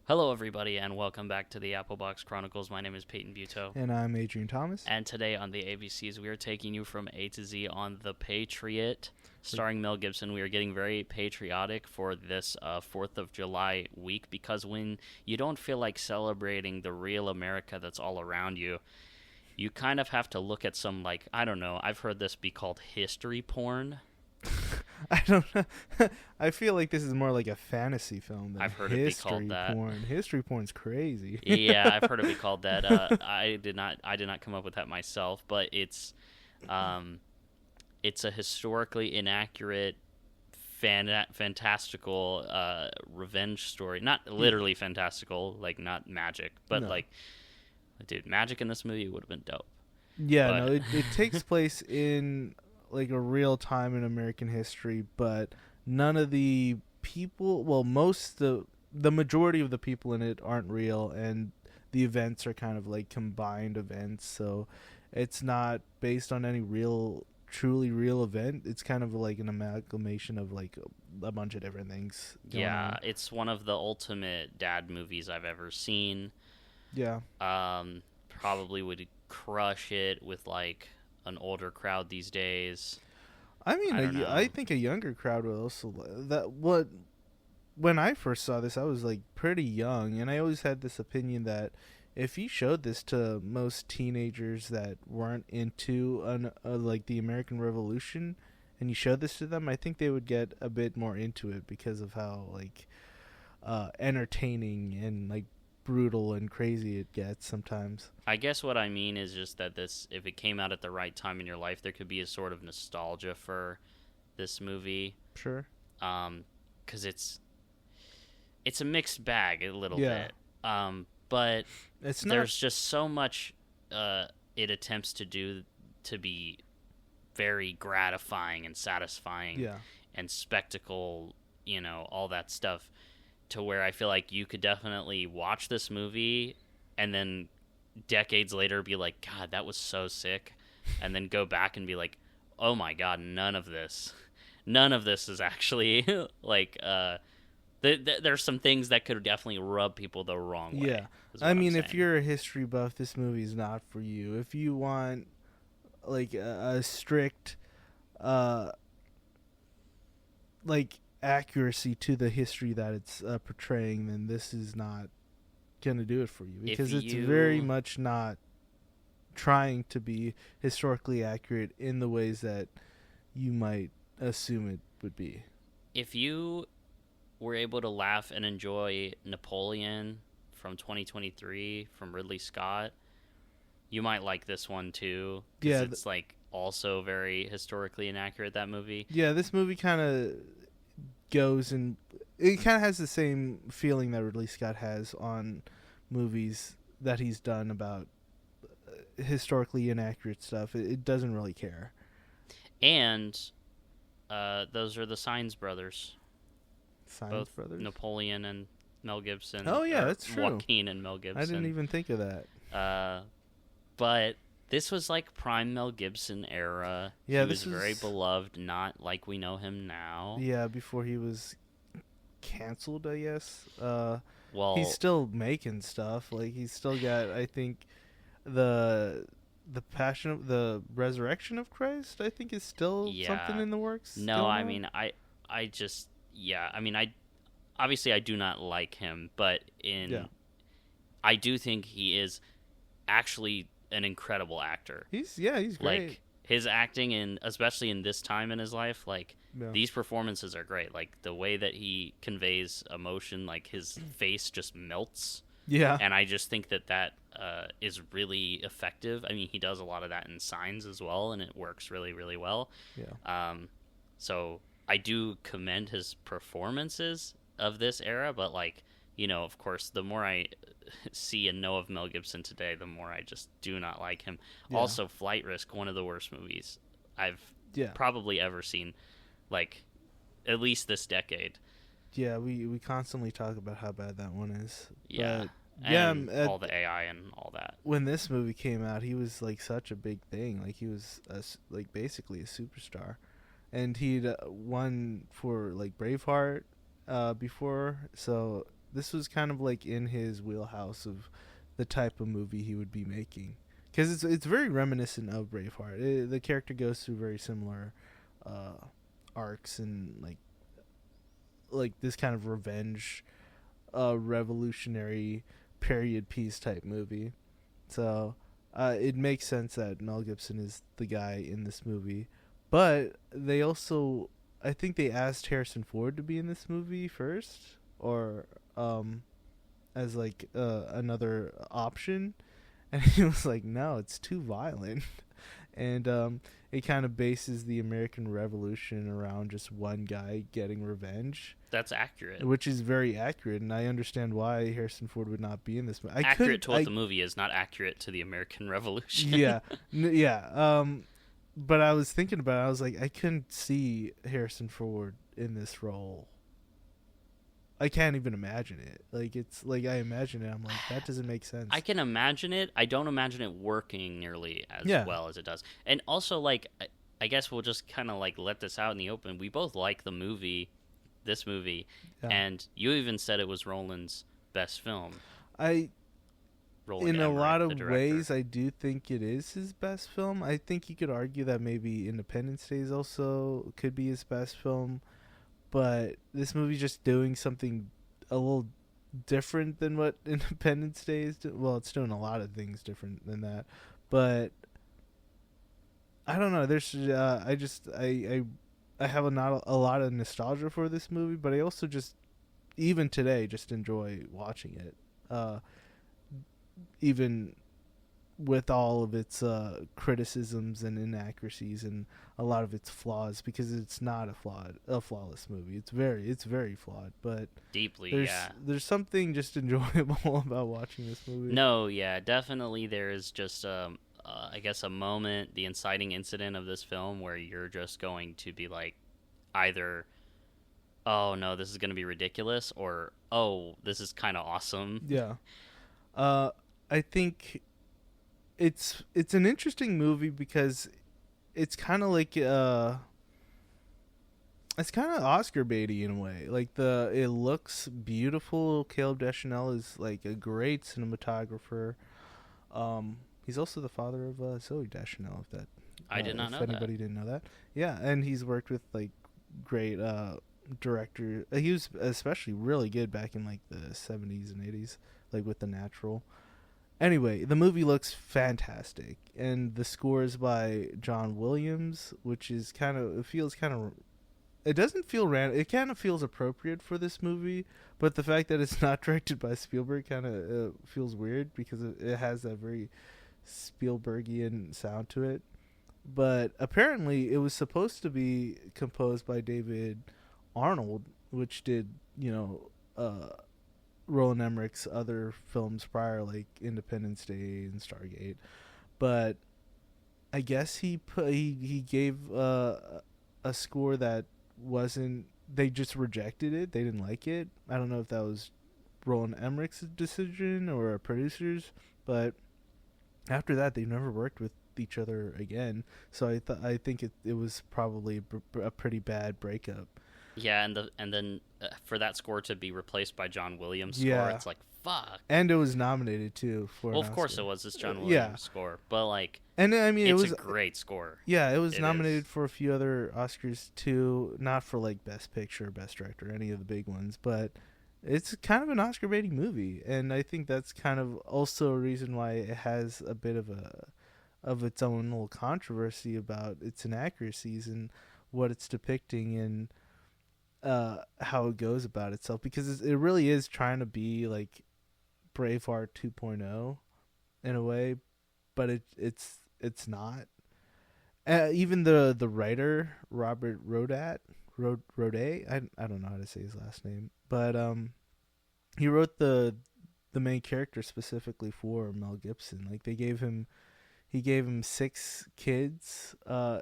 Hello, everybody, and welcome back to the Apple Box Chronicles. My name is Peyton Buteau. And I'm Adryon Thomas. And today on the ABCs, we are taking you from A to Z on The Patriot, starring Mel Gibson. We are getting very patriotic for this 4th of July week, because when you don't feel like celebrating the real America that's all around you, you kind of have to look at some, I don't know, I've heard this be called history porn. I don't know. I feel like this is more like a fantasy film than I've heard it be called that. porn. History porn's crazy. Yeah, I've heard it be called that. I did not come up with that myself, but it's a historically inaccurate, fantastical revenge story. Not literally fantastical, like not magic, but No. dude, magic in this movie would have been dope. Yeah, But- no, it takes place in like a real time in American history, but none of the people, well, the majority of the people in it aren't real, and the events are kind of like combined events, so it's not based on any truly real event. It's kind of like an amalgamation of like a bunch of different things going Yeah, on. it's one of the ultimate dad movies I've ever seen. Yeah. Probably would crush it with like an older crowd these days. I mean, I don't know. I think a younger crowd will also when I first saw this, I was like pretty young, and I always had this opinion that if you showed this to most teenagers that weren't into like the American Revolution, and you showed this to them, I think they would get a bit more into it because of how like entertaining and like brutal and crazy it gets sometimes. I guess what I mean is just that this, if it came out at the right time in your life, there could be a sort of nostalgia for this movie. Sure. 'Cause it's a mixed bag a little Yeah. bit. But It's not. there's just so much it attempts to do to be very gratifying and satisfying Yeah. and spectacle, all that stuff, to where I feel like you could definitely watch this movie and then decades later be like, God, that was so sick, and then go back and be like, oh my God, none of this is actually like there's some things that could definitely rub people the wrong way. Yeah. is what I I'm mean, if saying. you're a history buff, this movie is not for you. If you want like a strict like accuracy to the history that it's portraying, then this is not going to do it for you, because it's very much not trying to be historically accurate in the ways that you might assume it would be. If you were able to laugh and enjoy Napoleon from 2023 from Ridley Scott, you might like this one too. 'Cause Yeah, it's like also very historically inaccurate, that movie. Yeah, this movie kind of goes and it kind of has the same feeling that Ridley Scott has on movies that he's done about historically inaccurate stuff. It doesn't really care. And those are the Saenz brothers, Science both Brothers. Napoleon and Mel Gibson. Oh, yeah, or that's true. Joaquin and Mel Gibson. I didn't even think of that. But this was like prime Mel Gibson era. Yeah, he was this very was- beloved, not like we know him now. Yeah, before he was canceled, I guess. Well, He's still making stuff. Like he's still got, I think, the Passion of the Resurrection of Christ, I think, is still something in the works. no, going I on. mean, I just, yeah, I mean, obviously I do not like him, but Yeah. I do think he is actually an incredible actor. He's great. Like his acting, especially in this time in his life, like Yeah. these performances are great. Like the way that he conveys emotion, like his face just melts. Yeah. And I just think that is really effective. I mean, he does a lot of that in Signs as well, and it works really, really well. Yeah. So I do commend his performances of this era, but like, of course, the more I see and know of Mel Gibson today, the more I just do not like him. Yeah. Also, Flight Risk, one of the worst movies I've Yeah. probably ever seen, like at least this decade. Yeah, we constantly talk about how bad that one is. Yeah. But, yeah, And all the AI and all that. when this movie came out, he was like such a big thing. Like he was like basically a superstar, and he'd won for like Braveheart before. So this was kind of like in his wheelhouse of the type of movie he would be making, because it's very reminiscent of Braveheart. The character goes through very similar arcs, and like this kind of revenge, revolutionary period piece type movie. So it makes sense that Mel Gibson is the guy in this movie. But they also, I think they asked Harrison Ford to be in this movie first, or as like another option, and he was like, no, it's too violent. And it kind of bases the American Revolution around just one guy getting revenge. That's accurate. Which is very accurate, and I understand why Harrison Ford would not be in this movie. Accurate to what the movie is, not accurate to the American Revolution. Yeah, yeah. But I was thinking about it. I was like, I couldn't see Harrison Ford in this role. I can't even imagine it. Like, it's like I imagine it, I'm like, that doesn't make sense. I can imagine it. I don't imagine it working nearly as well as it does. And also, like, I guess we'll just kind of like let this out in the open. We both like this movie, and you even said it was Roland's best film. Roland in Emmerich, a lot of ways, I do think it is his best film. I think you could argue that maybe Independence Day also could be his best film, but this movie's just doing something a little different than what Independence Day is doing. Well, it's doing a lot of things different than that, but I don't know. There's I have a lot of nostalgia for this movie, but I also just, even today, just enjoy watching it. Even with all of its criticisms and inaccuracies and a lot of its flaws, because it's not a flawless movie. It's very flawed, but deeply, there's something just enjoyable about watching this movie. No, yeah, definitely. There is just I guess a moment, the inciting incident of this film, where you're just going to be like, either, oh no, this is going to be ridiculous, or oh, this is kind of awesome. Yeah. I think it's an interesting movie because it's kind of like it's kind of Oscar baity in a way. Like it looks beautiful. Caleb Deschanel is like a great cinematographer. He's also the father of Zoe Deschanel. If I did not know that. If anybody didn't know that, yeah, and he's worked with like great director. He was especially really good back in like the 70s and 80s, like with The Natural. Anyway, the movie looks fantastic, and the score is by John Williams, which is it doesn't feel random. It kind of feels appropriate for this movie, but the fact that it's not directed by Spielberg kind of feels weird, because it has that very Spielbergian sound to it. But apparently it was supposed to be composed by David Arnold, which did, Roland Emmerich's other films prior, like Independence Day and Stargate. But I guess he gave a score that wasn't. They just rejected it. They didn't like it. I don't know if that was Roland Emmerich's decision or a producer's, but after that they never worked with each other again. So I think it was probably a pretty bad breakup. Yeah, and then for that score to be replaced by John Williams' score, it's like, fuck. And it was nominated too for. Well, of course it was. It's John Williams' score, but like, and I mean, it's a great score. Yeah, it was nominated for a few other Oscars too, not for like Best Picture, Best Director, any of the big ones, but it's kind of an Oscar baiting movie, and I think that's kind of also a reason why it has a bit of its own little controversy about its inaccuracies and what it's depicting and how it goes about itself, because it really is trying to be like Braveheart 2.0 in a way, but it's not. Even the writer Robert Rodat, I don't know how to say his last name, but he wrote the main character specifically for Mel Gibson. Like he gave him 6 kids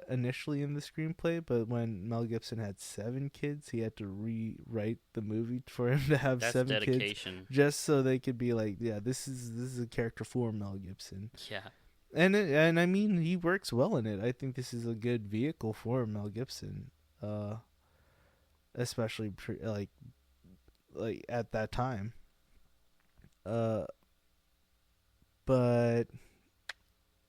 initially in the screenplay, but when Mel Gibson had 7 kids, he had to rewrite the movie for him to have 7 dedication. Kids, just so they could be like, yeah, this is a character for Mel Gibson. Yeah, and I mean, he works well in it. I think this is a good vehicle for Mel Gibson, especially like at that time. Uh, but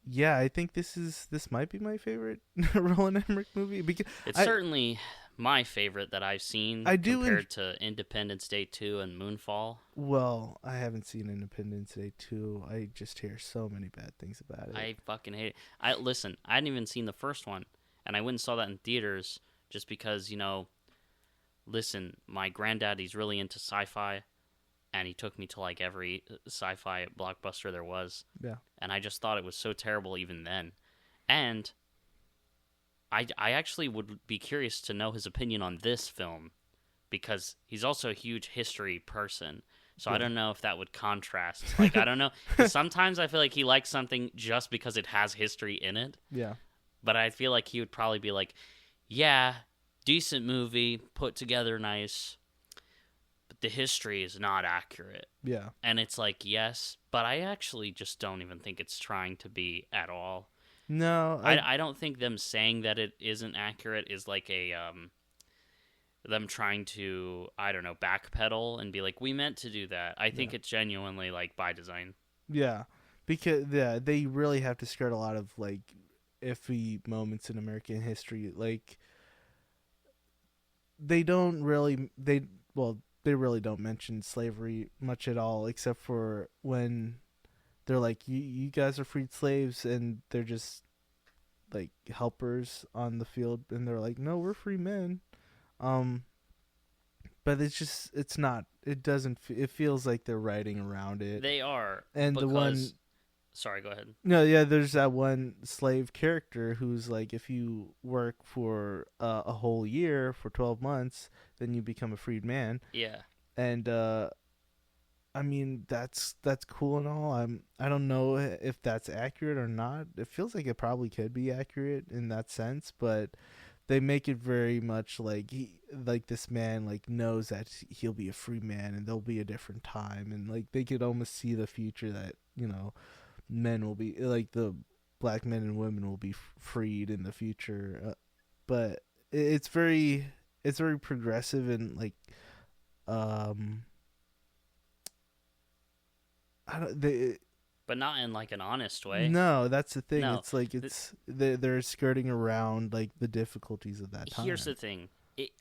yeah, I think this might be my favorite Roland Emmerich movie because It's I certainly my favorite that I've seen I do compared to Independence Day 2 and Moonfall. well, I haven't seen Independence Day 2. I just hear so many bad things about it. I fucking hate it. Listen, I hadn't even seen the first one, and I went and saw that in theaters just because, listen, my granddad, he's really into sci-fi, and he took me to like every sci-fi blockbuster there was. Yeah. And I just thought it was so terrible even then. And I actually would be curious to know his opinion on this film because he's also a huge history person. So Yeah. I don't know if that would contrast. Like, I don't know. 'Cause sometimes I feel like he likes something just because it has history in it. Yeah. But I feel like he would probably be like, yeah, decent movie, put together nice, but the history is not accurate. Yeah. And it's like, yes, but I actually just don't even think it's trying to be at all. No, I don't think them saying that it isn't accurate is like a them trying to, I don't know, backpedal and be like, we meant to do that. I think it's genuinely like by design. yeah, because they really have to skirt a lot of like iffy moments in American history. Like they really don't mention slavery much at all, except for when they're like, you guys are freed slaves, and they're just like helpers on the field, and they're like, no, we're free men. But it's not. It doesn't. It feels like they're writing around it. They are. And because... the one. Sorry, go ahead. No, yeah, there's that one slave character who's like, if you work for a whole year for 12 months, then you become a freed man. Yeah. And I mean, that's cool and all. I don't know if that's accurate or not. It feels like it probably could be accurate in that sense, but they make it very much like this man like knows that he'll be a free man and there'll be a different time, and like they could almost see the future that men will be like the black men and women will be freed in the future. But it's very progressive and like I don't they but not in like an honest way. No, that's the thing. No. It's like they're skirting around like the difficulties of that time. Here's the thing.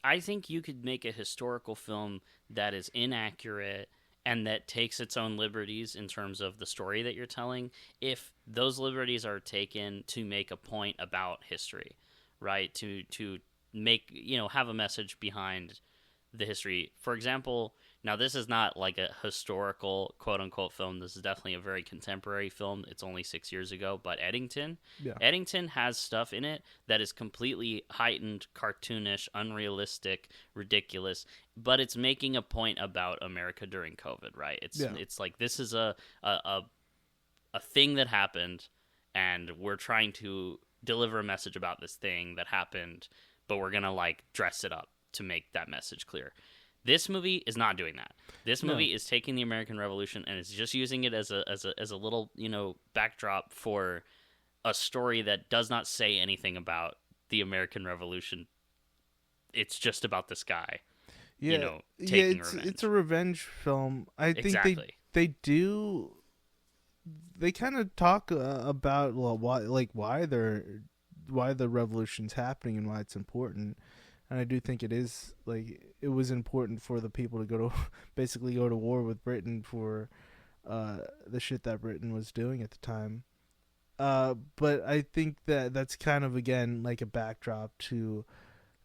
I think you could make a historical film that is inaccurate and that takes its own liberties in terms of the story that you're telling if those liberties are taken to make a point about history, right? To make, have a message behind the history. For example, now this is not like a historical quote-unquote film. This is definitely a very contemporary film. It's only 6 years ago, but Eddington. Yeah. Eddington has stuff in it that is completely heightened, cartoonish, unrealistic, ridiculous, but it's making a point about America during COVID, right? It's like this is a thing that happened, and we're trying to deliver a message about this thing that happened, but we're going to like dress it up to make that message clear. This movie is not doing that. This movie is taking the American Revolution and it's just using it as a little, backdrop for a story that does not say anything about the American Revolution. It's just about this guy, taking revenge. It's a revenge film. I think exactly. they kind of talk about why the revolution's happening and why it's important. And I do think it was important for the people to basically go to war with Britain for the shit that Britain was doing at the time. But I think that's kind of, again, like a backdrop to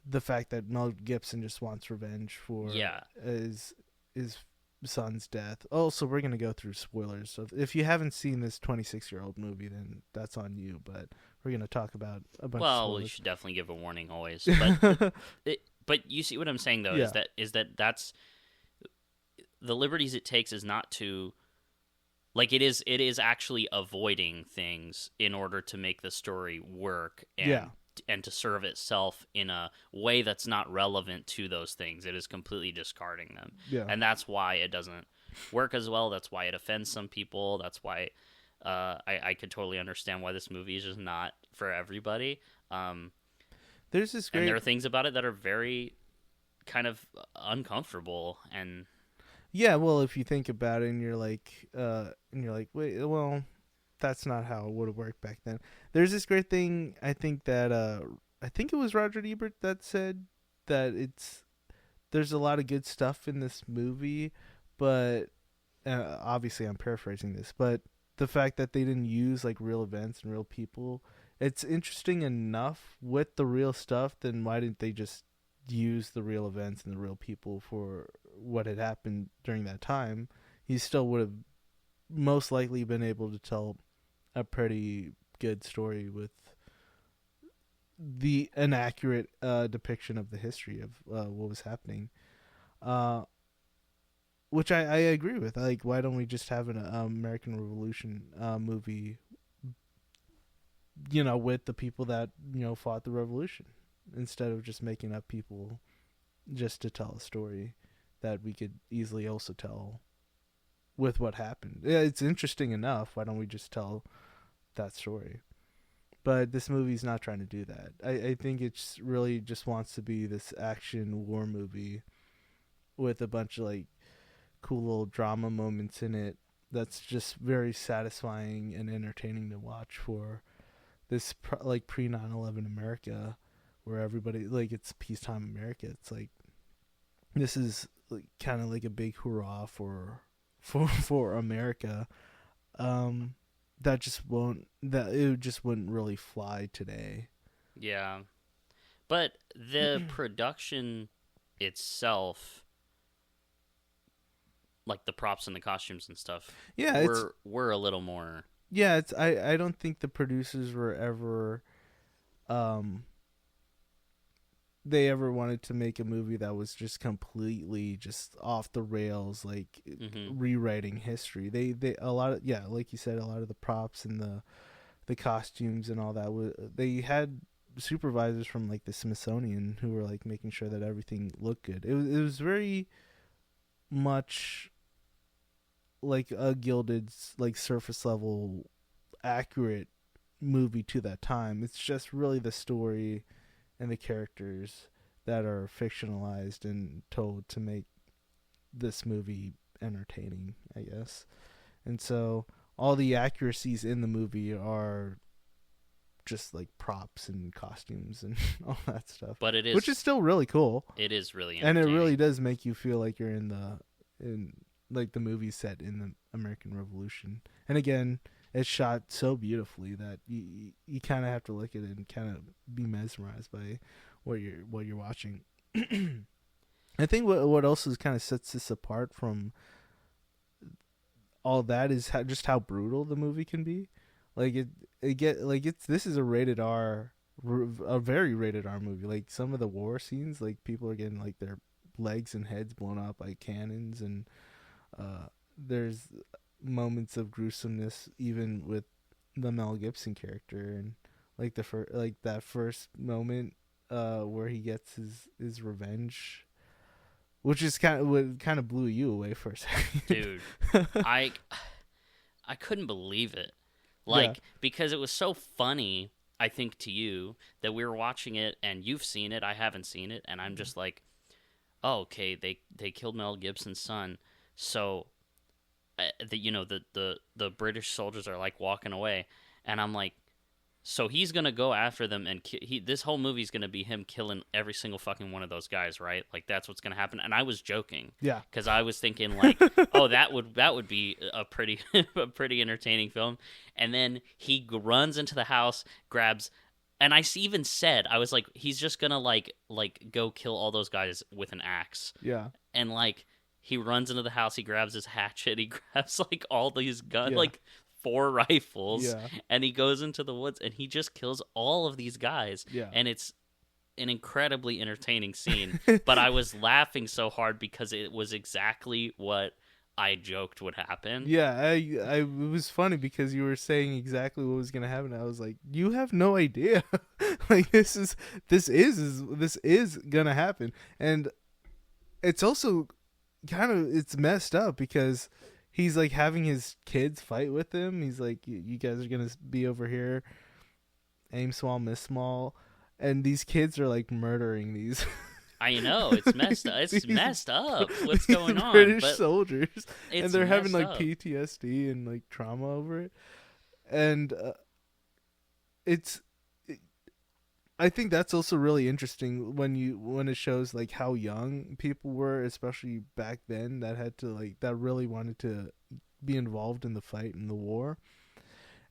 the fact that Mel Gibson just wants revenge for his son's death. Also, we're going to go through spoilers. So if you haven't seen this 26-year-old movie, then that's on you. But we're going to talk about a bunch of spoilers. Well, we should definitely give a warning always. But you see what I'm saying, though, is that that's the liberties it takes is not to, like, it is actually avoiding things in order to make the story work and to serve itself in a way that's not relevant to those things. It is completely discarding them. Yeah. And that's why it doesn't work as well. That's why it offends some people. That's why I could totally understand why this movie is just not for everybody. There's this great... And there are things about it that are very kind of uncomfortable. And Yeah, well, if you think about it, and you're like, wait, well, that's not how it would have worked back then. There's this great thing. I think it was Roger Ebert that said that there's a lot of good stuff in this movie, but obviously I'm paraphrasing this, but the fact that they didn't use like real events and real people, it's interesting enough with the real stuff. Then why didn't they just use the real events and the real people for what had happened during that time? He still would have most likely been able to tell a pretty good story with the inaccurate depiction of the history of what was happening. Uh, which I agree with. Like, why don't we just have an American Revolution movie, with the people that, fought the revolution, instead of just making up people just to tell a story that we could easily also tell with what happened. Yeah, it's interesting enough. Why don't we just tell that story? But this movie's not trying to do that. I think it's really just wants to be this action war movie with a bunch of like cool little drama moments in it that's just very satisfying and entertaining to watch for this like pre 9/11 America, where everybody like it's peacetime America. It's like this is like, kind of like a big hurrah for America. That it just wouldn't really fly today. Yeah. But the production itself, like the props and the costumes and stuff, Yeah, were a little more. Yeah, I don't think the producers were ever they ever wanted to make a movie that was just completely just off the rails, like rewriting history. They a lot of, yeah, like you said, a lot of the props and the costumes and all that they had supervisors from like the Smithsonian who were like making sure that everything looked good. It was very much like a gilded, like surface level accurate movie to that time. It's just really the story and the characters that are fictionalized and told to make this movie entertaining, I guess. And so all the accuracies in the movie are just like props and costumes and all that stuff. But it is, which is still really cool. It is really entertaining. And it really does make you feel like you're in like the movie set in the American Revolution. And again, it's shot so beautifully that you kind of have to look at it and kind of be mesmerized by what you're watching. I think what else kind of sets this apart from all that is just how brutal the movie can be. Like this is a rated R, a very rated R movie. Like some of the war scenes, like people are getting like their legs and heads blown up by cannons, and there's moments of gruesomeness even with the Mel Gibson character, and like that first moment where he gets his revenge, which is kind of blew you away for a second. Dude, I couldn't believe it. Because it was so funny, I think, to you that we were watching it and you've seen it, I haven't seen it, and I'm just like, oh, okay, they killed Mel Gibson's son, so the British soldiers are like walking away, and I'm like, so he's gonna go after them, and this whole movie's gonna be him killing every single fucking one of those guys, right? Like that's what's gonna happen. And I was joking, yeah, because I was thinking like, oh, that would be a pretty a pretty entertaining film. And then he runs into the house, grabs, and I even said, I was like, he's just gonna like go kill all those guys with an axe, yeah, and like. He runs into the house, he grabs his hatchet, he grabs like all these guns, like 4 rifles, and he goes into the woods and he just kills all of these guys. Yeah. And it's an incredibly entertaining scene. But I was laughing so hard because it was exactly what I joked would happen. Yeah, it was funny because you were saying exactly what was gonna happen. I was like, you have no idea. Like this is gonna happen. And it's also it's messed up because he's like having his kids fight with him. He's like, you guys are gonna be over here, aim small, miss small, and these kids are like murdering these I know it's messed up. It's messed up. What's going on? British But soldiers, and it's they're having messed like up. PTSD and like trauma over it, and it's. I think that's also really interesting when it shows like how young people were, especially back then, that really wanted to be involved in the fight in the war,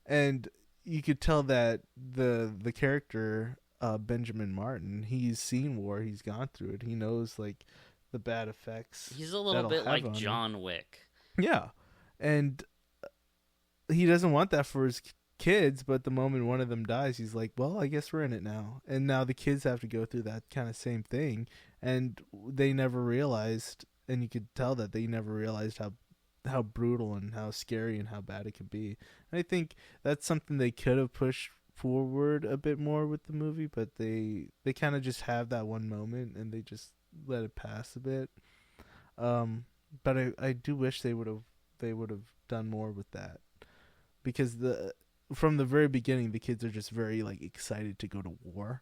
and you could tell that the character Benjamin Martin, he's seen war, he's gone through it, he knows like the bad effects He's a little that'll bit have like on him. John Wick. Yeah, and he doesn't want that for his kids, but the moment one of them dies, he's like, well, I guess we're in it now. And now the kids have to go through that kind of same thing, and they never realized, and you could tell that they never realized how brutal and how scary and how bad it could be. And I think that's something they could have pushed forward a bit more with the movie, but they kind of just have that one moment and they just let it pass a bit. But I do wish they would have done more with that, because from the very beginning the kids are just very like excited to go to war,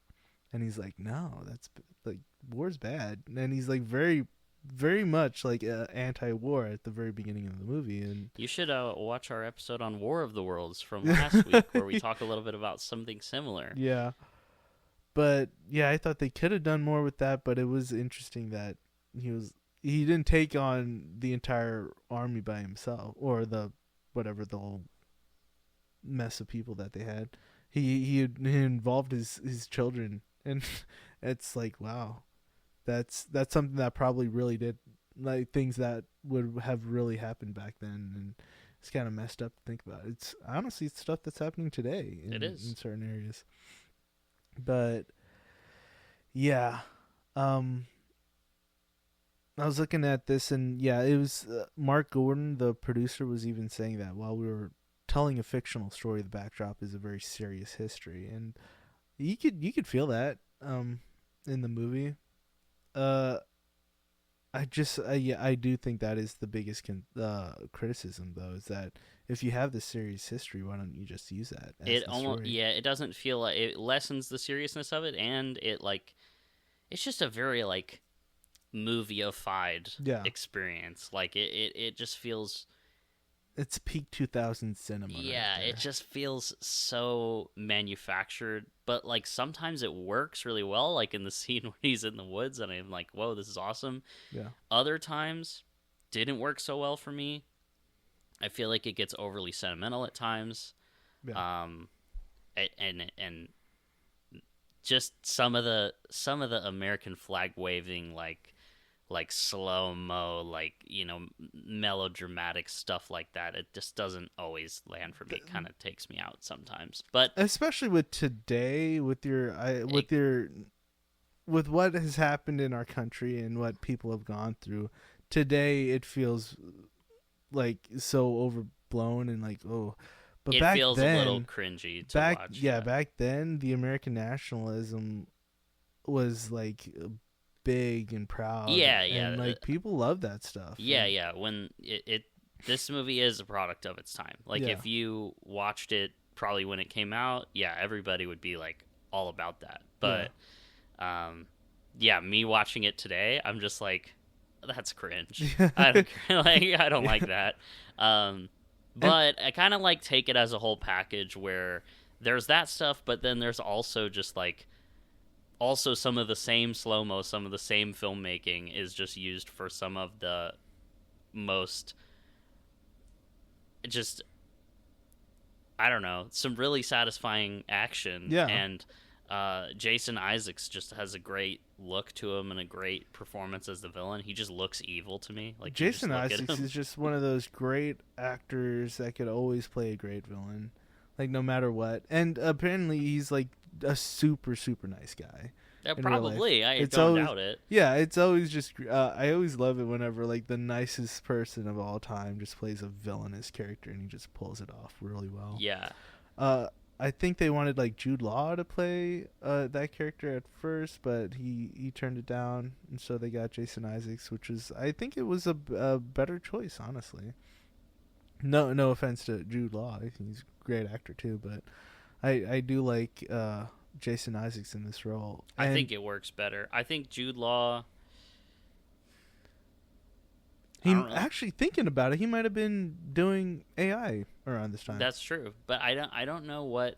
and he's like, no, that's like, war's bad, and he's like very very much like anti-war at the very beginning of the movie. And You should watch our episode on War of the Worlds from last week, where we talk a little bit about something similar. yeah, but yeah, I thought they could have done more with that, but it was interesting that he didn't take on the entire army by himself, or the whole mess of people that they had. He involved his children, and it's like, wow, that's something that probably really did, like, things that would have really happened back then, and it's kind of messed up to think about. It's honestly stuff that's happening today It is. in certain areas. But yeah, I was looking at this, and yeah, it was Mark Gordon, the producer, was even saying that while we were telling a fictional story, the backdrop is a very serious history, and you could feel that in the movie. I do think that is the biggest criticism, though, is that if you have this serious history, why don't you just use that as It the almost, story? yeah, it doesn't feel like it lessens the seriousness of it, and it's just a very like movie-ified Yeah, experience. Like it just feels, it's peak 2000 cinema. yeah, right there. it just feels so manufactured, but like sometimes it works really well, like in the scene when he's in the woods and I'm like, whoa, this is awesome. Yeah, Other times didn't work so well for me. I feel like it gets overly sentimental at times. yeah. And just some of the American flag waving, like slow mo, like, melodramatic stuff like that. It just doesn't always land for me. It kind of takes me out sometimes. But Especially with today, with with what has happened in our country and what people have gone through today, it feels like so overblown and like, oh. But it back feels then, a little cringy to watch. back then, the American nationalism was like big and proud. Yeah, and yeah. like people love that stuff. Yeah. When this movie is a product of its time. Like, Yeah. if you watched it probably when it came out, yeah, everybody would be like all about that. But yeah, me watching it today, I'm just like, that's cringe. I don't I don't like that. But I kind of like take it as a whole package where there's that stuff, but then there's also just like also some of the same slow-mo, some of the same filmmaking is just used for some of the most just, I don't know, some really satisfying action. Yeah. And Jason Isaacs just has a great look to him and a great performance as the villain. He just looks evil to me. Like, Jason you just look at Isaacs him. is just one of those great actors that could always play a great villain, like no matter what. And apparently, he's like a super super nice guy. Yeah, in real life. probably. I It's don't always- doubt it. Yeah, it's always just I always love it whenever like the nicest person of all time just plays a villainous character and he just pulls it off really well. Yeah. I think they wanted like Jude Law to play that character at first, but he turned it down, and so they got Jason Isaacs, which is, I think it was a better choice, honestly. No offense to Jude Law, he's a great actor too, but I do like Jason Isaacs in this role. I think it works better. I think Jude Law. Actually, thinking about it, he might have been doing AI around this time. That's true, but I don't know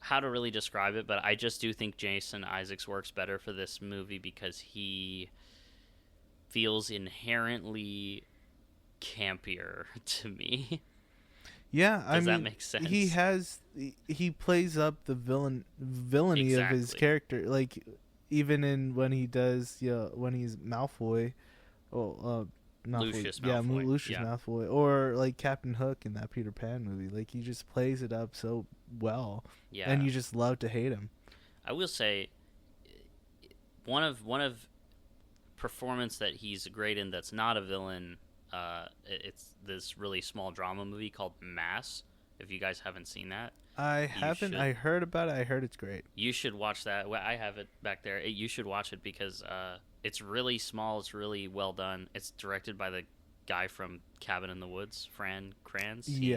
how to really describe it, but I just do think Jason Isaacs works better for this movie because he feels inherently campier to me. Yeah, Does that make sense? He plays up the villainy of his character, like even in when he does when he's Malfoy, Lucius Malfoy. Yeah, Lucius Malfoy, or like Captain Hook in that Peter Pan movie. Like he just plays it up so well, and you just love to hate him. I will say, one of performance that he's great in that's not a villain. It's this really small drama movie called Mass. If you guys haven't seen that, I haven't. I heard about it. I heard it's great. You should watch that. Well, I have it back there. You should watch it because it's really small. It's really well done. It's directed by the guy from Cabin in the Woods, Fran Kranz. He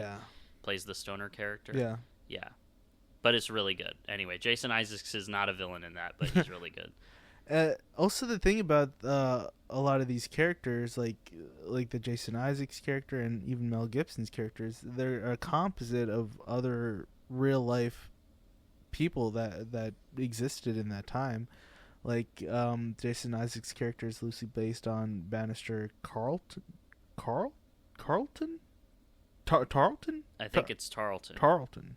plays the stoner character. Yeah. But it's really good. Anyway, Jason Isaacs is not a villain in that, but he's really good. Also, the thing about a lot of these characters, like the Jason Isaacs character and even Mel Gibson's characters, they're a composite of other real life people that existed in that time. Like Jason Isaacs' character is loosely based on Bannister Tarleton. I think it's Tarleton. Tarleton.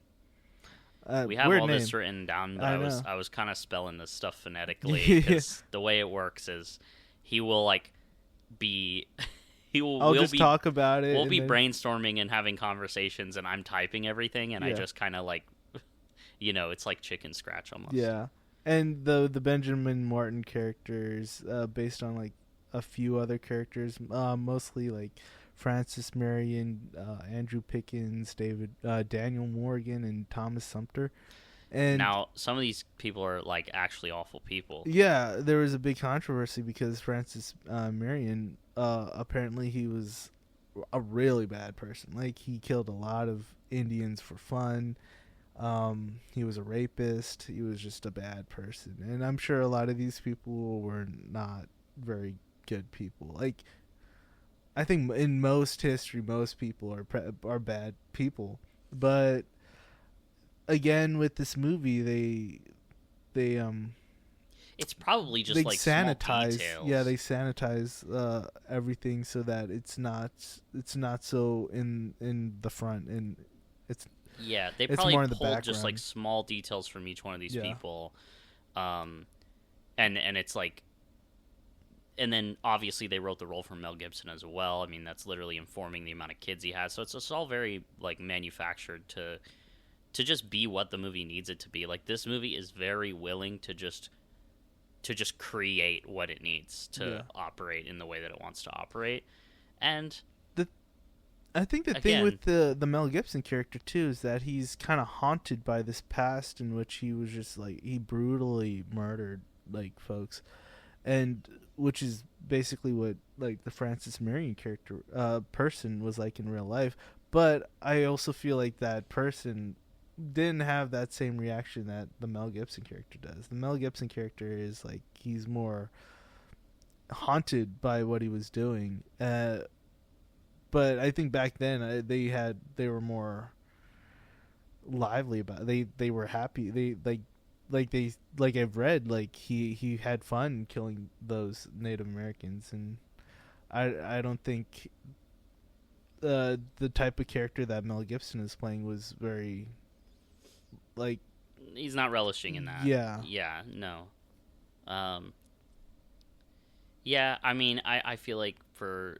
We have all this written down, but I was kind of spelling this stuff phonetically because the way it works is he will be talk about it. We'll be brainstorming and having conversations, and I'm typing everything, and I just kind of it's like chicken scratch almost. Yeah, and the Benjamin Martin characters based on like a few other characters, mostly like Francis Marion, Andrew Pickens, Daniel Morgan, and Thomas Sumter. And now some of these people are like actually awful people. Yeah, there was a big controversy because Francis Marion, apparently he was a really bad person. Like he killed a lot of Indians for fun. He was a rapist. He was just a bad person, and I'm sure a lot of these people were not very good people. Like, I think in most history, most people are bad people. But again, with this movie, they it's probably just like sanitize. Small details. Yeah, they sanitize everything so that it's not so in the front, and they probably more in the pulled background. just like small details from each one of these people, and it's like. And then, obviously, they wrote the role for Mel Gibson as well. I mean, that's literally informing the amount of kids he has. So it's all very, like, manufactured to just be what the movie needs it to be. Like, this movie is very willing to just create what it needs to operate in the way that it wants to operate. And I think the thing with the Mel Gibson character, too, is that he's kind of haunted by this past in which he was just, like, he brutally murdered, like, folks. And which is basically what like the Francis Marion character person was like in real life. But I also feel like that person didn't have that same reaction that the Mel Gibson character does. The Mel Gibson character is like he's more haunted by what he was doing. But I think back then they were more lively about it. They were happy. Like I've read, like he had fun killing those Native Americans, and I don't think the type of character that Mel Gibson is playing was very like he's not relishing in that. No. I mean, I feel like for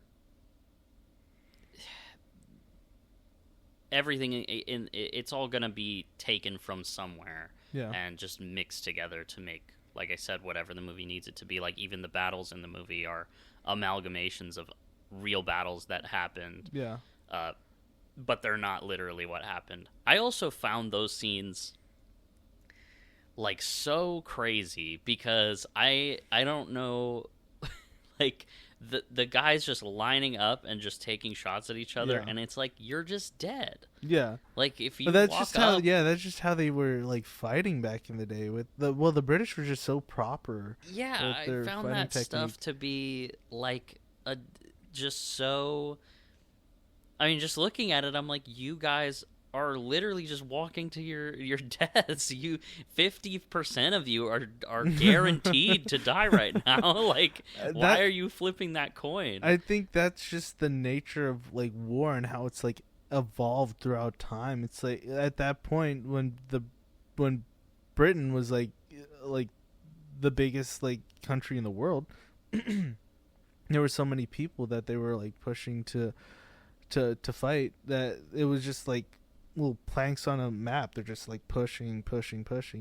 everything it's all gonna be taken from somewhere. And just mixed together to make, like I said, whatever the movie needs it to be. Like, even the battles in the movie are amalgamations of real battles that happened. But they're not literally what happened. I also found those scenes, like, so crazy because I don't know, like, the guys just lining up and just taking shots at each other, Yeah. and it's like you're just dead. Yeah. Like if you But that's walk just up, that's just how they were like fighting back in the day. With the British were just so proper. yeah, with I their found fighting that technique. stuff to be like a just so. I mean, just looking at it, I'm like, you guys are literally just walking to your deaths. 50% of you are guaranteed to die right now. Like, why are you flipping that coin? I think that's just the nature of like war and how it's like evolved throughout time. It's like at that point when Britain was like the biggest like country in the world, there were so many people that they were like pushing to fight that it was just like little planks on a map. They're just like pushing,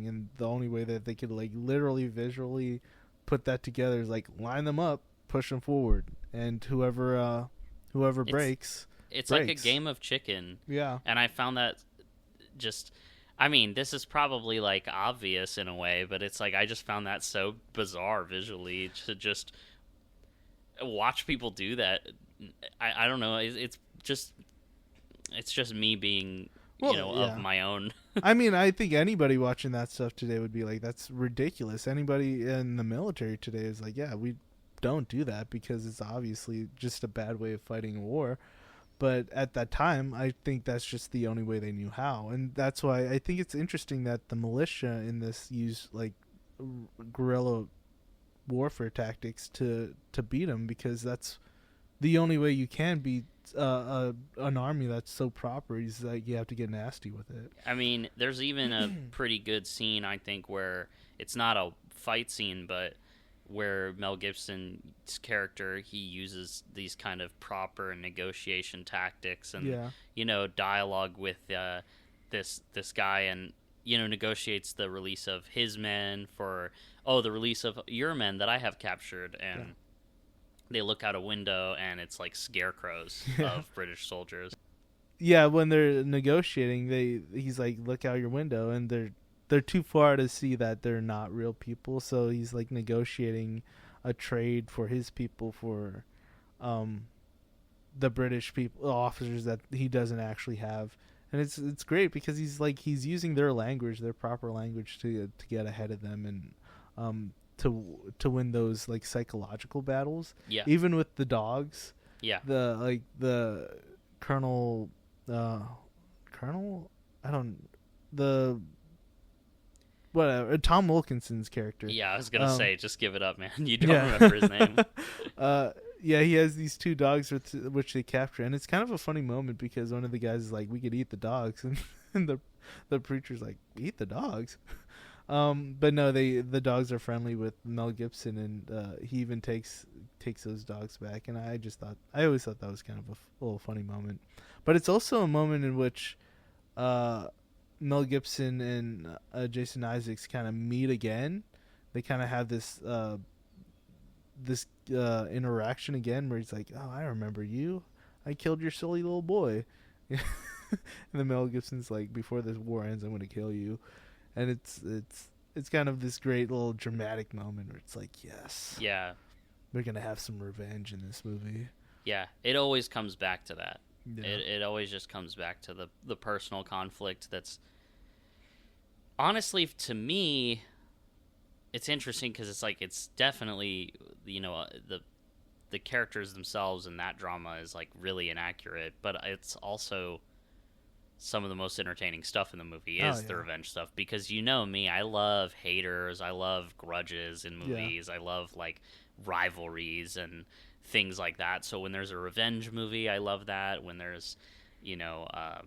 and the only way that they could like literally visually put that together is like line them up, push them forward, and whoever breaks. It's like a game of chicken. Yeah. And I found that just, I mean, this is probably like obvious in a way, but it's like I just found that so bizarre visually to just watch people do that. I don't know. It's just me being, of my own. I mean, I think anybody watching that stuff today would be like, that's ridiculous. Anybody in the military today is like, yeah, we don't do that because it's obviously just a bad way of fighting a war. But at that time, I think that's just the only way they knew how. And that's why I think it's interesting that the militia in this use like guerrilla warfare tactics to beat them, because that's the only way you can beat an army that's so proper. Is like you have to get nasty with it. I mean, there's even a pretty good scene, I think, where it's not a fight scene, but where Mel Gibson's character, he uses these kind of proper negotiation tactics and dialogue with this guy, and negotiates the release of his men for the release of your men that I have captured, and they look out a window and it's like scarecrows of British soldiers. Yeah, when they're negotiating, he's like, look out your window, and they're too far to see that they're not real people. So he's like negotiating a trade for his people for the British people officers that he doesn't actually have. And it's great because he's using their language, their proper language to get ahead of them and to win those like psychological battles. Yeah. Even with the dogs. Yeah. The Colonel whatever, Tom Wilkinson's character. Yeah, I was gonna say, just give it up, man. You don't remember his name. He has these two dogs which they capture, and it's kind of a funny moment because one of the guys is like, "We could eat the dogs," and the preacher's like, "Eat the dogs." But no, the dogs are friendly with Mel Gibson, and he even takes those dogs back. And I always thought that was kind of a little funny moment. But it's also a moment in which Mel Gibson and Jason Isaacs kind of meet again. They kind of have this interaction again where he's like, "Oh, I remember you. I killed your silly little boy." And then Mel Gibson's like, "Before this war ends, I'm going to kill you." And it's kind of this great little dramatic moment where it's like, yes, yeah, we're gonna have some revenge in this movie. Yeah, it always comes back to that. Yeah. It always just comes back to the personal conflict. That's honestly, to me, it's interesting because it's like it's definitely the characters themselves in that drama is like really inaccurate, but it's also some of the most entertaining stuff in the movie is the revenge stuff, because me, I love haters, I love grudges in movies, I love like rivalries and things like that. So when there's a revenge movie, I love that. When there's a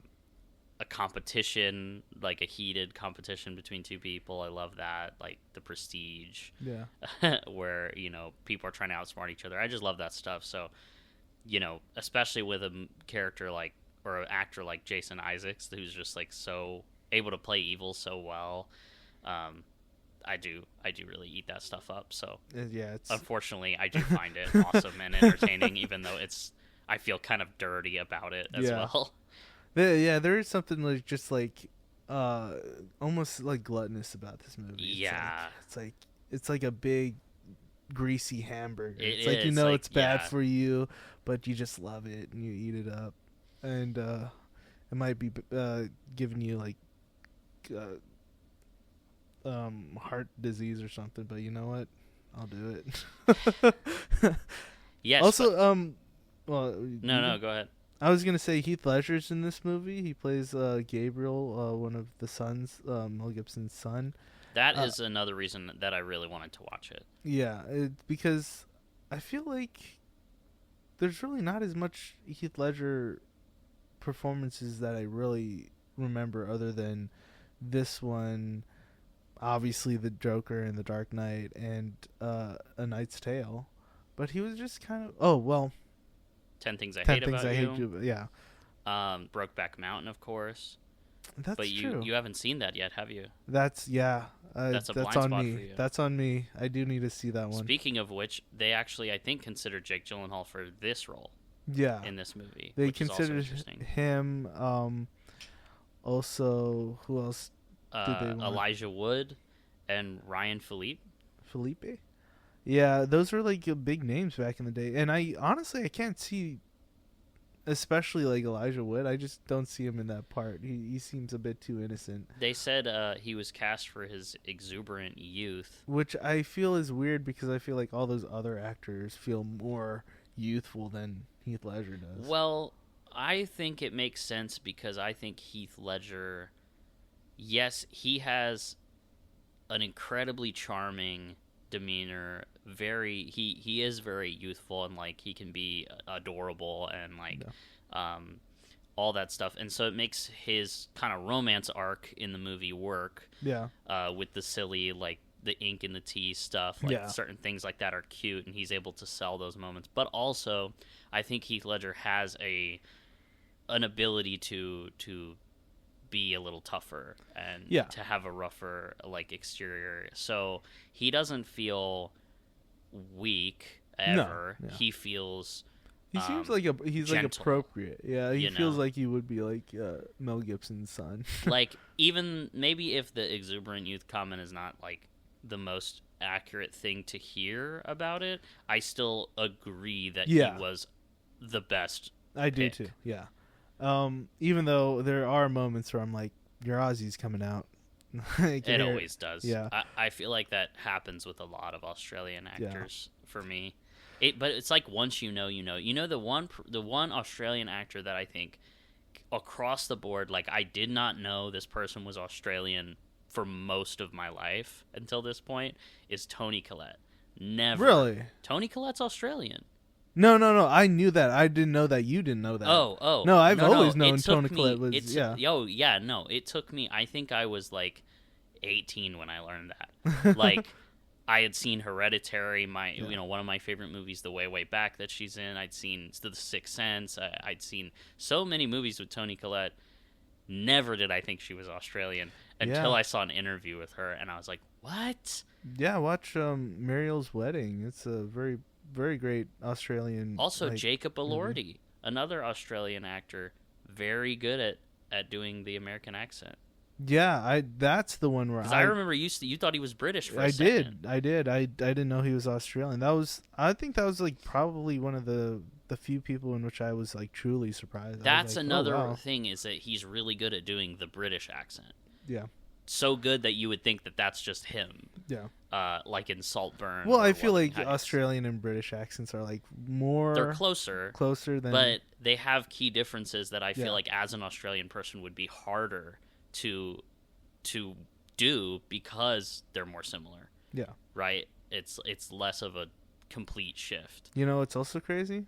competition, like a heated competition between two people, I love that. Like The Prestige, where people are trying to outsmart each other. I just love that stuff. So especially with a character like, or an actor like Jason Isaacs, who's just like so able to play evil so well, I do really eat that stuff up. So it's unfortunately I do find it awesome and entertaining, even though I feel kind of dirty about it as well. There is something like just like almost like gluttonous about this movie. Yeah, it's like a big greasy hamburger. It's like, you know, like, it's bad yeah. for you, but you just love it and you eat it up. And it might be giving you like heart disease or something, but you know what? I'll do it. Yes. Also, but, no, go ahead. I was gonna say Heath Ledger's in this movie. He plays Gabriel, one of the sons, Mel Gibson's son. That is another reason that I really wanted to watch it. Yeah, because I feel like there's really not as much Heath Ledger performances that I really remember other than this one, obviously the Joker in The Dark Knight, and A Knight's Tale. But he was just kind of 10 Things I 10 Hate Things About I You. Hate You. Yeah, Brokeback Mountain, of course. that's but true. you haven't seen that yet, have you? That's That's a blind on spot me. for you. That's on me. I do need to see that one. Speaking of which, they actually, I think, considered Jake Gyllenhaal for this role Yeah, in this movie. they which is also considered interesting. him. Also, who else did they want? Elijah Wood and Ryan Philippe. Felipe? Yeah, those were like big names back in the day. And I can't see, especially like Elijah Wood. I just don't see him in that part. He seems a bit too innocent. They said he was cast for his exuberant youth. Which I feel is weird because I feel like all those other actors feel more youthful than Heath Ledger does. Well, I think it makes sense because I think Heath Ledger, yes, he has an incredibly charming demeanor. He is very youthful, and like he can be adorable and like all that stuff, and so it makes his kind of romance arc in the movie work. Yeah. With the silly, like the ink in the tea stuff, like certain things like that are cute, and he's able to sell those moments. But also, I think Heath Ledger has an ability to be a little tougher and to have a rougher like exterior. So he doesn't feel weak ever. No. He feels He seems like he's gentle, like appropriate. Yeah, he feels know? like he would be like Mel Gibson's son. like, even maybe if the exuberant youth comment is not like the most accurate thing to hear about it, I still agree that he was the best I do pick. too. Yeah. Even though there are moments where I'm like, your Aussie's coming out. It always does. Yeah. I feel like that happens with a lot of Australian actors for me. But it's like once you know, you know. You know the one Australian actor that I think across the board, like I did not know this person was Australian for most of my life until this point, is Toni Collette. Never. Really? Toni Collette's Australian. No. I knew that. I didn't know that you didn't know that. Oh. No, I've always known Toni Collette was. It took me. I think I was like 18 when I learned that. Like, I had seen Hereditary, one of my favorite movies, the way back that she's in. I'd seen The Sixth Sense. I'd seen so many movies with Toni Collette. Never did I think she was Australian until I saw an interview with her, and I was like, "What?" Yeah, watch Muriel's Wedding. It's a very, very great Australian. Also, Jacob Elordi, another Australian actor, very good at doing the American accent. Yeah, that's the one where I remember you thought he was British for a second. I did. I didn't know he was Australian. I think that was like probably one of the few people in which I was like truly surprised. That's like, another thing, is that he's really good at doing the British accent. Yeah. So good that you would think that that's just him. Yeah. Like in Saltburn. Well, I feel like Australian and British accents are like more. They're closer than. But they have key differences that I feel like as an Australian person would be harder to do because they're more similar. Yeah. Right? It's less of a complete shift. You know what's also crazy?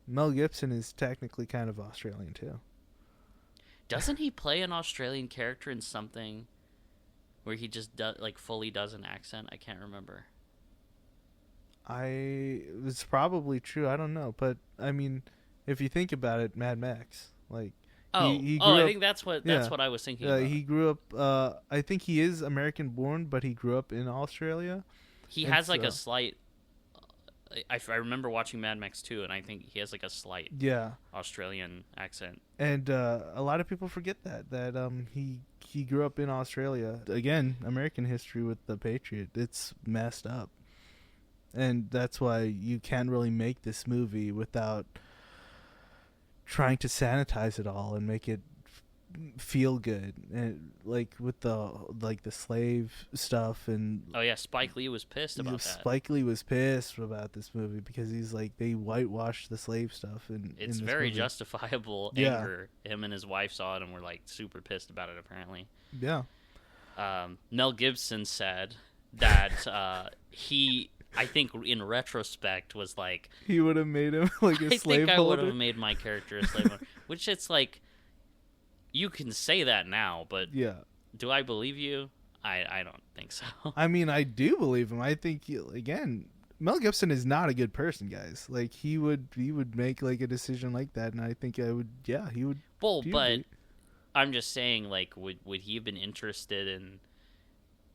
Mel Gibson is technically kind of Australian too. Doesn't he play an Australian character in something where he just fully does an accent? I can't remember. It's probably true. I don't know, but I mean, if you think about it, Mad Max, like. I think that's what I was thinking about. He grew up. I think he is American born, but he grew up in Australia. He has like a slight. I remember watching Mad Max 2, and I think he has like a slight Australian accent. And a lot of people forget that he grew up in Australia. Again, American history with the Patriot. It's messed up. And that's why you can't really make this movie without trying to sanitize it all and make it feel good, and like with the slave stuff. And Oh yeah, Spike Lee was pissed about that. Spike Lee was pissed about this movie because he's like, they whitewashed the slave stuff, and it's very justifiable anger. Him and his wife saw it and were like super pissed about it apparently. Yeah. Mel Gibson said that I think in retrospect was like, he would have made him like a slave holder. I think I would have made my character a slave owner. Which it's like, you can say that now, but yeah, do I believe you? I don't think so. I mean, I do believe him. I think again, Mel Gibson is not a good person, guys. Like he would make like a decision like that, and I think he would. Well, but I'm just saying, like, would he have been interested in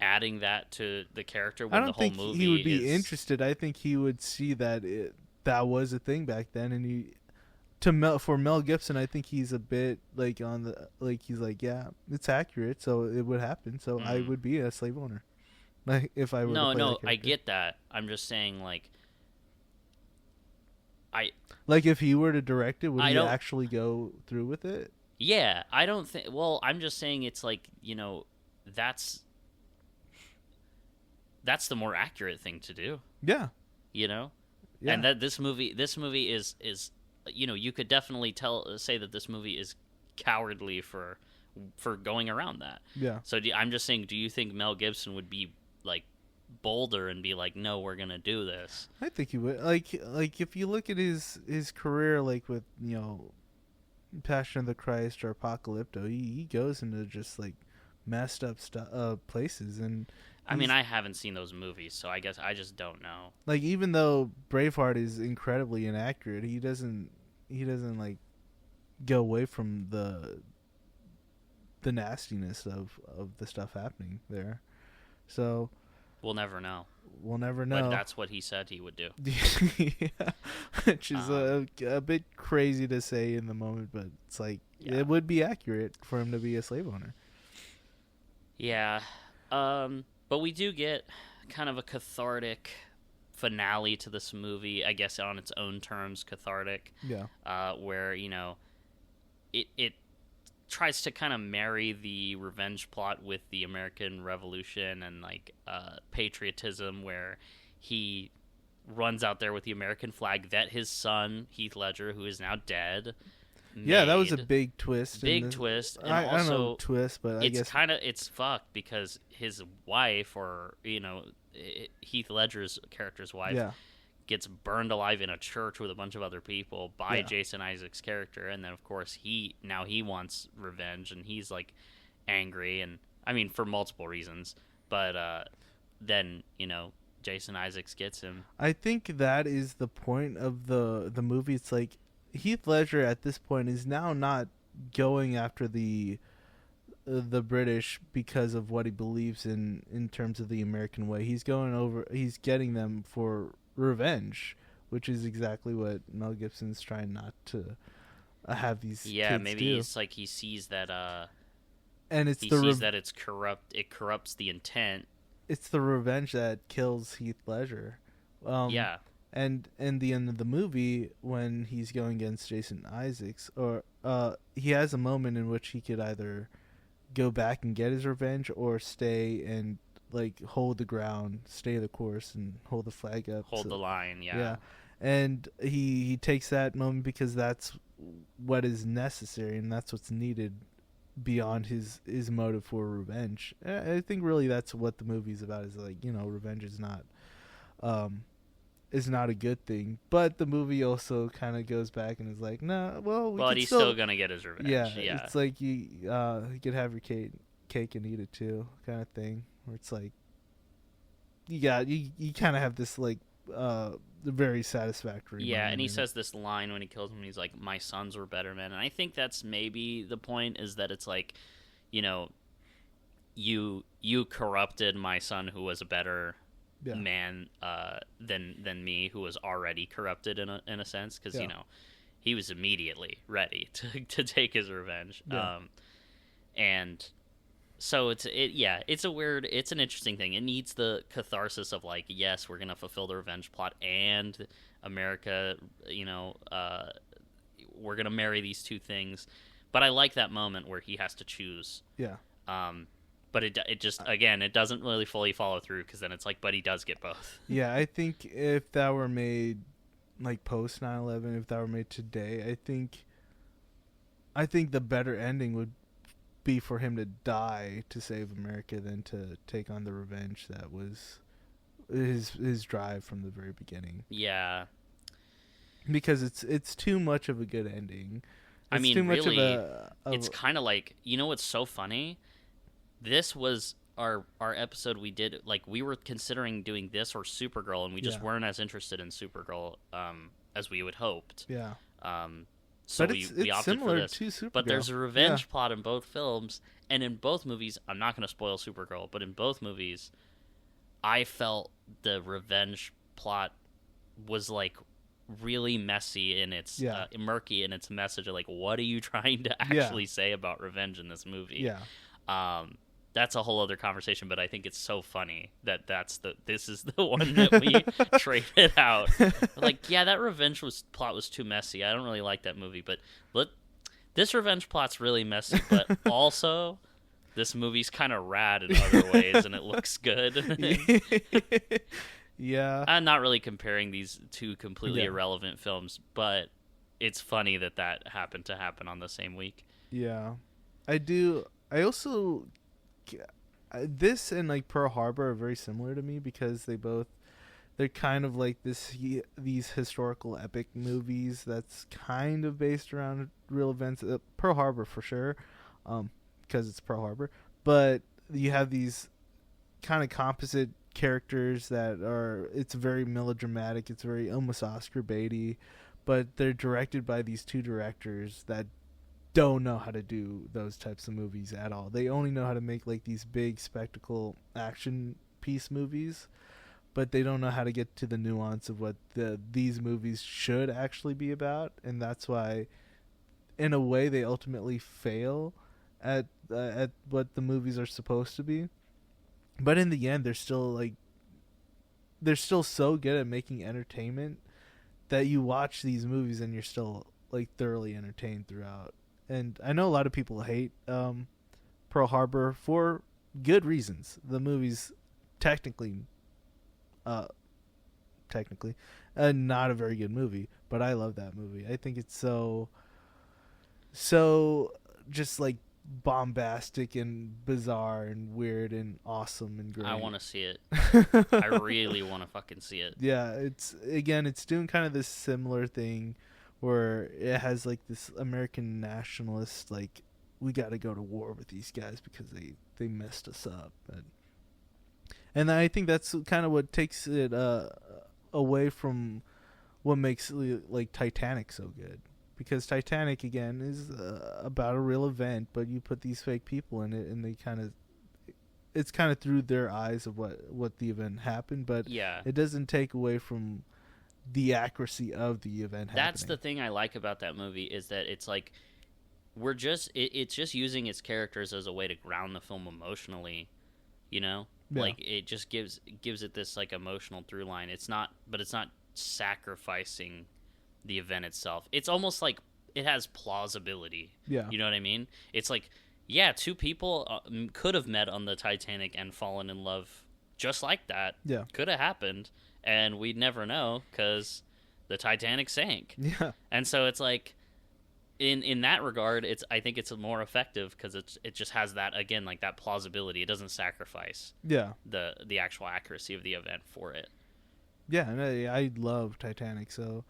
adding that to the character when the whole movie? I don't think he would be interested. I think he would see that that was a thing back then, and for Mel Gibson, I think he's a bit like on the he's like, yeah, it's accurate, so it would happen. So I would be a slave owner, like if I were. No, I get that. I'm just saying, like if he were to direct it, would he actually go through with it? Yeah, I don't think. Well, I'm just saying it's like, that's the more accurate thing to do. Yeah. Yeah. And that this movie is you could definitely say that this movie is cowardly for going around that. Yeah. So I'm just saying, do you think Mel Gibson would be like bolder and be like, no, we're gonna do this? I think he would. Like if you look at his career, like with Passion of the Christ or Apocalypto, he goes into just like messed up places. And I mean, I haven't seen those movies, so I guess I just don't know. Like, even though Braveheart is incredibly inaccurate, he doesn't like go away from the nastiness of the stuff happening there. So we'll never know. But that's what he said he would do. Yeah. Which is a bit crazy to say in the moment, but it's like, it would be accurate for him to be a slave owner. Yeah. But we do get kind of a cathartic finale to this movie, I guess on its own terms, cathartic. Yeah. Where, it tries to kind of marry the revenge plot with the American Revolution and patriotism, where he runs out there with the American flag that his son Heath Ledger, who is now dead, yeah, that was a big twist. And I don't know twist, but I guess it's fucked because his wife, or Heath Ledger's character's wife, gets burned alive in a church with a bunch of other people by Jason Isaacs' character, and then of course he wants revenge, and he's like angry, and I mean for multiple reasons, but then Jason Isaacs gets him. I think that is the point of the movie. It's like Heath Ledger at this point is now not going after the British because of what he believes in terms of the American way. He's getting them for revenge, which is exactly what Mel Gibson's trying not to have these kids maybe do. It's like he sees that and it's that it's corrupt. It corrupts the intent. It's the revenge that kills Heath Ledger. And in the end of the movie, when he's going against Jason Isaacs, or he has a moment in which he could either go back and get his revenge, or stay and hold the ground, stay the course, and hold the flag up, hold the line. Yeah, and he takes that moment because that's what is necessary and that's what's needed beyond his motive for revenge. I think really that's what the movie's about. Is revenge is not a good thing, but the movie also kind of goes back and is like, no, well, he's still gonna get his revenge. Yeah, it's like you could have your cake and eat it too, kind of thing. Where it's like, you kind of have this very satisfactory. Yeah, and he says this line when he kills him. He's like, "My sons were better men," and I think that's maybe the point. Is that it's like, you corrupted my son who was a better man than me, who was already corrupted in a sense, because he was immediately ready to take his revenge. And So it's an interesting thing. It needs the catharsis of like, yes, we're gonna fulfill the revenge plot, and America, we're gonna marry these two things. But I like that moment where he has to choose. Yeah. But it just, again, it doesn't really fully follow through, because then it's like, but he does get both. Yeah, I think if that were made like post 9/11, if that were made today, I think the better ending would be for him to die to save America than to take on the revenge that was his drive from the very beginning. Yeah. Because it's too much of a good ending. I mean, too much really, it's kind of like, what's so funny? This was our episode we did, like, we were considering doing this or Supergirl, and we just weren't as interested in Supergirl as we would hoped. Yeah. So but we opted similar for this. to Supergirl. But there's a revenge plot in both films, and in both movies, I'm not going to spoil Supergirl, but in both movies, I felt the revenge plot was, like, really messy in its murky in its message of, like, what are you trying to actually say about revenge in this movie? Yeah. That's a whole other conversation, but I think it's so funny that this is the one that we traded out. Like, yeah, that revenge plot was too messy. I don't really like that movie, but this revenge plot's really messy, but also this movie's kind of rad in other ways, and it looks good. Yeah. I'm not really comparing these two completely irrelevant films, but it's funny that happened to happen on the same week. Yeah. I also... this and like Pearl Harbor are very similar to me because they're kind of like these historical epic movies that's kind of based around real events. Pearl Harbor for sure, because it's Pearl Harbor. But you have these kind of composite characters it's very melodramatic. It's very almost Oscar baity, but they're directed by these two directors that don't know how to do those types of movies at all. They only know how to make like these big spectacle action piece movies, but they don't know how to get to the nuance of what these movies should actually be about, and that's why in a way they ultimately fail at what the movies are supposed to be. But in the end they're still so good at making entertainment that you watch these movies and you're still like thoroughly entertained throughout. And I know a lot of people hate Pearl Harbor for good reasons. The movie's technically not a very good movie, but I love that movie. I think it's so just like bombastic and bizarre and weird and awesome and great. I want to see it. I really want to fucking see it. Yeah, it's doing kind of this similar thing where it has like this American nationalist, like, we got to go to war with these guys because they messed us up. And I think that's kind of what takes it away from what makes like Titanic so good. Because Titanic, again, is about a real event, but you put these fake people in it, and it's kind of through their eyes of what the event happened, but it doesn't take away from the accuracy of the event happening. That's the thing I like about that movie, is that it's like it's just using its characters as a way to ground the film emotionally, like it just gives it this like emotional through line. It's not sacrificing the event itself. It's almost like it has plausibility. You know what I mean? It's like, two people could have met on the Titanic and fallen in love just like that. Could have happened, and we'd never know because the Titanic sank. And so it's like, in that regard, I think it's more effective because it just has that, again, like that plausibility. It doesn't sacrifice the actual accuracy of the event for it. And I love Titanic, so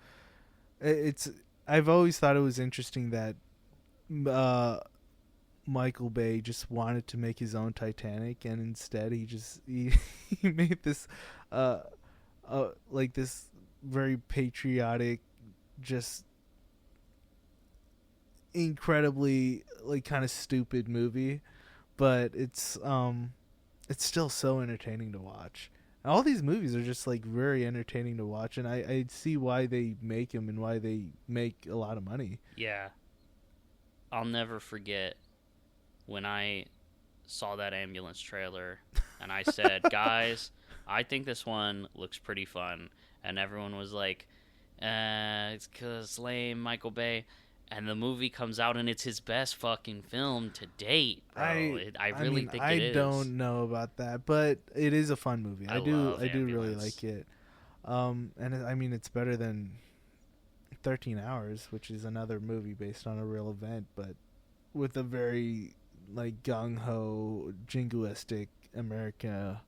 I've always thought it was interesting that Michael Bay just wanted to make his own Titanic, and instead he made this like this very patriotic, just incredibly like kind of stupid movie, but it's still so entertaining to watch. All these movies are just like very entertaining to watch, and I see why they make them and why they make a lot of money. I'll never forget when I saw that ambulance trailer, and I said, guys, I think this one looks pretty fun. And everyone was like, it's 'cause it's lame, Michael Bay. And the movie comes out, and it's his best fucking film to date, bro. I really think it is. I don't know about that, but it is a fun movie. I do really like it. And it's better than 13 Hours, which is another movie based on a real event, but with a very like gung-ho, jingoistic America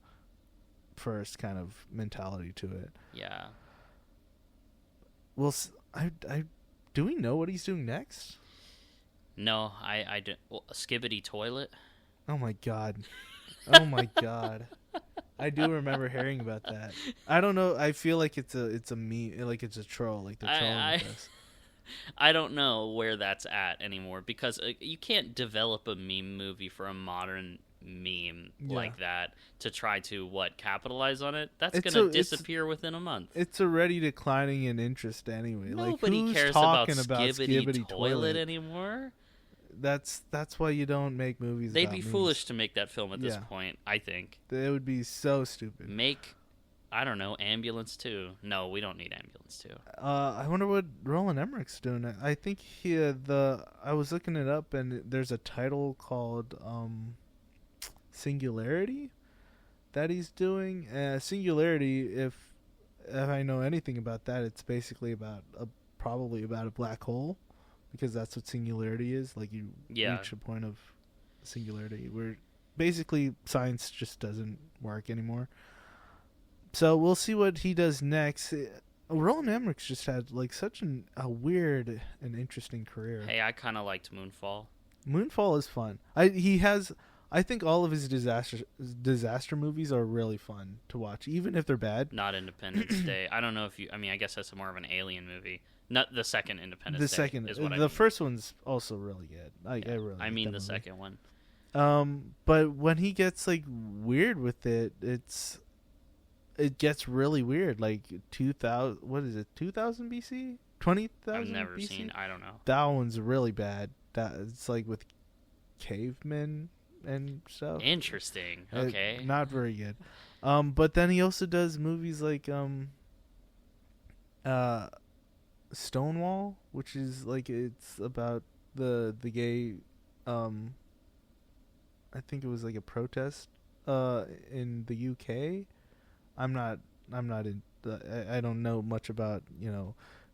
first kind of mentality to it. Yeah. Well, do we know what he's doing next? No, I don't. Well, Skibbity Toilet. Oh my god. Oh my god. I do remember hearing about that. I don't know. I feel like it's a meme, like it's a troll, like they're trolling with us. I don't know where that's at anymore, because you can't develop a meme movie for a modern meme like that to try to capitalize on it. That's going to disappear within a month. It's already declining in interest anyway. Nobody who's cares talking about Skibbity Toilet anymore. That's why you don't make movies. They'd be foolish to make that film at this point, I think. It would be so stupid. Make, I don't know, Ambulance 2. No, we don't need Ambulance 2. I wonder what Roland Emmerich's doing. I think I was looking it up, and there's a title called Singularity that he's doing. Singularity, if I know anything about that, it's basically probably about a black hole, because that's what singularity is. Like you reach a point of singularity where basically science just doesn't work anymore. So we'll see what he does next. Roland Emmerich's just had like such a weird and interesting career. Hey, I kind of liked Moonfall. Moonfall is fun. I think all of his disaster movies are really fun to watch, even if they're bad. Not Independence Day. I don't know if I guess that's more of an alien movie. Not the second Independence Day. The second is what I mean. The first one's also really good. I mean the second one. But when he gets like weird with it, it gets really weird. Like 2000, what is it? 2000 BC? 20,000 I've never BC? seen. I don't know. That one's really bad. It's like with cavemen and stuff. Interesting. Okay. Not very good. But then he also does movies like Stonewall, which is like it's about the gay I think it was like a protest in the UK. I'm not in I don't know much about,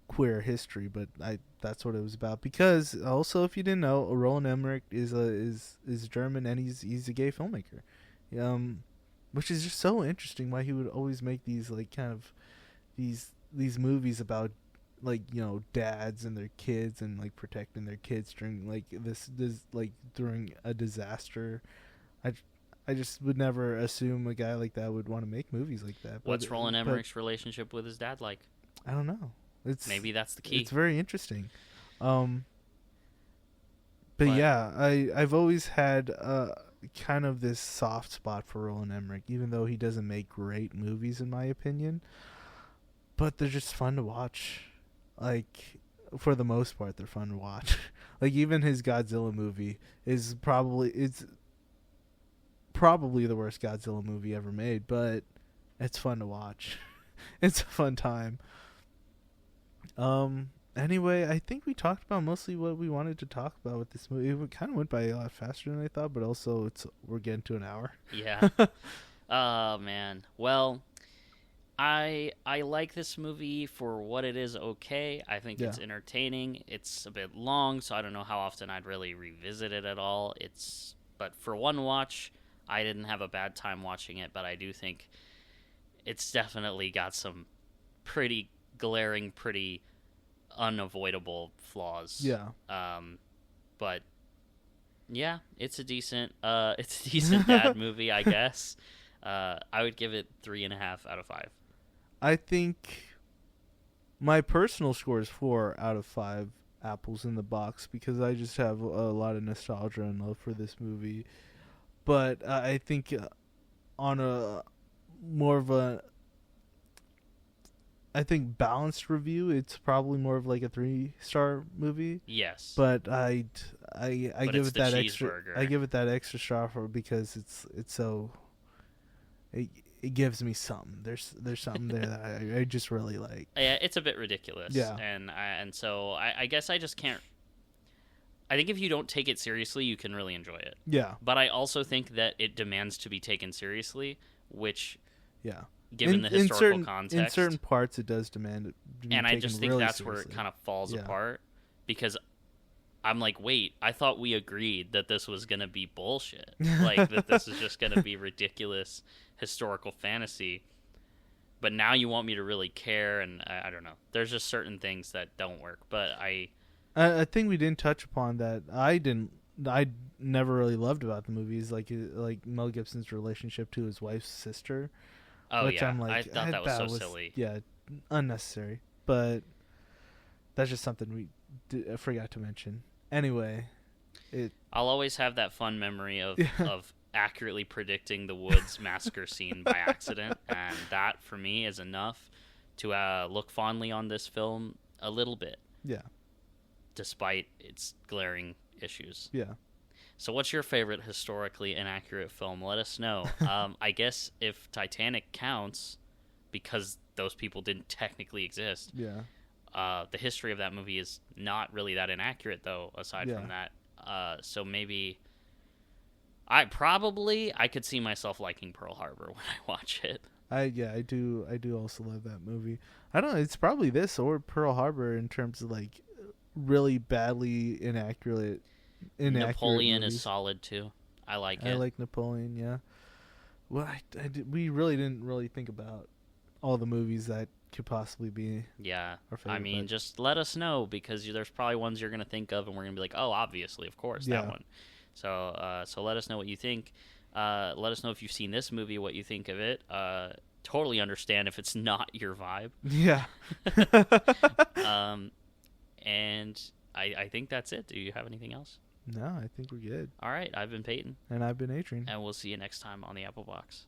queer history, but that's what it was about. Because also, if you didn't know, Roland Emmerich is German, and he's a gay filmmaker, which is just so interesting. Why he would always make these like kind of these movies about like dads and their kids and like protecting their kids during like this like during a disaster. I just would never assume a guy like that would want to make movies like that. What's Roland Emmerich's relationship with his dad like? I don't know. Maybe that's the key. It's very interesting. But yeah, I've always had kind of this soft spot for Roland Emmerich, even though he doesn't make great movies in my opinion. But they're just fun to watch. Like, for the most part, they're fun to watch. Like, even his Godzilla movie is probably the worst Godzilla movie ever made, but it's fun to watch. It's a fun time. Anyway, I think we talked about mostly what we wanted to talk about with this movie. It kind of went by a lot faster than I thought, but also we're getting to an hour. Yeah. Oh, man. Well, I like this movie for what it is. Okay, I think it's entertaining. It's a bit long, so I don't know how often I'd really revisit it at all. But for one watch, I didn't have a bad time watching it, but I do think it's definitely got some pretty glaring, pretty unavoidable flaws. Yeah. But yeah, it's a decent dad movie, I guess. I would give it 3.5 out of 5. I think my personal score is 4 out of 5 apples in the box, because I just have a lot of nostalgia and love for this movie. But I think on a more of a I think balanced review, it's probably more of like a 3-star movie. Yes. But I But give it's it the that extra. cheeseburger. I give it that extra star for because it's so. It gives me something. There's something there that I just really like. Yeah, it's a bit ridiculous. Yeah. And so I guess I just can't. I think if you don't take it seriously, you can really enjoy it. Yeah. But I also think that it demands to be taken seriously, which, Yeah. given the historical context, in certain parts, it does demand it to be and I taken just think really that's seriously. where it kind of falls Yeah. apart, because I'm like, wait, I thought we agreed that this was going to be bullshit. Like, that this is just going to be ridiculous historical fantasy. But now you want me to really care, and I don't know. There's just certain things that don't work. But I think we didn't touch upon that. I never really loved about the movies, like Mel Gibson's relationship to his wife's sister. Oh, which yeah. I'm like, I thought that was so silly. Yeah, unnecessary. But that's just something I forgot to mention. Anyway, I'll always have that fun memory of accurately predicting the Woods massacre scene by accident, and that for me is enough to look fondly on this film a little bit. Yeah. Despite its glaring issues. Yeah. So what's your favorite historically inaccurate film? Let us know. I guess if Titanic counts, because those people didn't technically exist. Yeah. The history of that movie is not really that inaccurate, though, aside from that. So maybe I could see myself liking Pearl Harbor when I watch it. I do also love that movie. I don't know, it's probably this or Pearl Harbor in terms of like really badly inaccurate Napoleon movies. is solid too. I like it. I like Napoleon, yeah. Well, we really didn't really think about all the movies that could possibly be our favorite. I mean, just let us know, because there's probably ones you're going to think of and we're going to be like, oh, obviously, of course, that one. So let us know what you think. Let us know if you've seen this movie, what you think of it. Totally understand if it's not your vibe. Yeah. And I think that's it. Do you have anything else? No, I think we're good. All right. I've been Peyton. And I've been Adryon. And we'll see you next time on the Apple Box.